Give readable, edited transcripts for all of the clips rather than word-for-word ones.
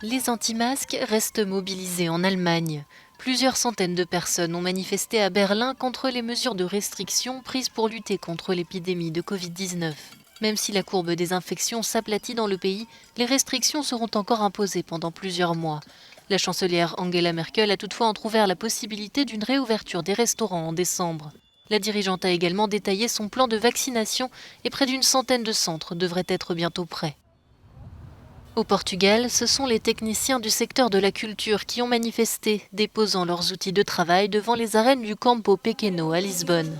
Les anti-masques restent mobilisés en Allemagne. Plusieurs centaines de personnes ont manifesté à Berlin contre les mesures de restriction prises pour lutter contre l'épidémie de Covid-19. Même si la courbe des infections s'aplatit dans le pays, les restrictions seront encore imposées pendant plusieurs mois. La chancelière Angela Merkel a toutefois entrouvert la possibilité d'une réouverture des restaurants en décembre. La dirigeante a également détaillé son plan de vaccination et près d'une centaine de centres devraient être bientôt prêts. Au Portugal, ce sont les techniciens du secteur de la culture qui ont manifesté, déposant leurs outils de travail devant les arènes du Campo Pequeno à Lisbonne.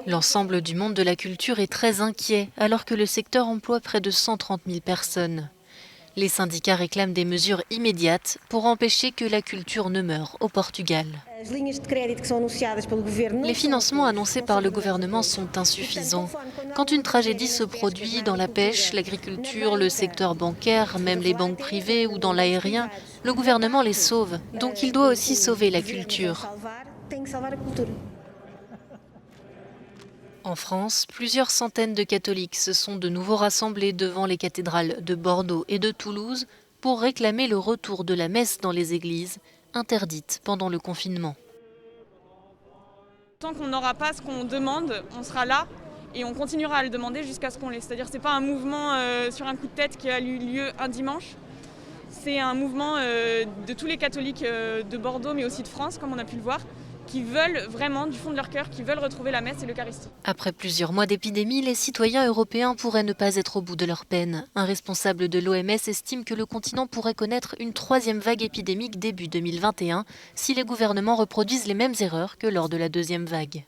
L'ensemble du monde de la culture est très inquiet, alors que le secteur emploie près de 130 000 personnes. Les syndicats réclament des mesures immédiates pour empêcher que la culture ne meure au Portugal. Les financements annoncés par le gouvernement sont insuffisants. Quand une tragédie se produit dans la pêche, l'agriculture, le secteur bancaire, même les banques privées ou dans l'aérien, le gouvernement les sauve. Donc il doit aussi sauver la culture. En France, plusieurs centaines de catholiques se sont de nouveau rassemblés devant les cathédrales de Bordeaux et de Toulouse pour réclamer le retour de la messe dans les églises, interdite pendant le confinement. Tant qu'on n'aura pas ce qu'on demande, on sera là et on continuera à le demander jusqu'à ce qu'on l'ait. C'est-à-dire que ce n'est pas un mouvement sur un coup de tête qui a eu lieu un dimanche. C'est un mouvement de tous les catholiques de Bordeaux, mais aussi de France, comme on a pu le voir, qui veulent vraiment, du fond de leur cœur, qui veulent retrouver la messe et l'Eucharistie. Après plusieurs mois d'épidémie, les citoyens européens pourraient ne pas être au bout de leur peine. Un responsable de l'OMS estime que le continent pourrait connaître une troisième vague épidémique début 2021 si les gouvernements reproduisent les mêmes erreurs que lors de la deuxième vague.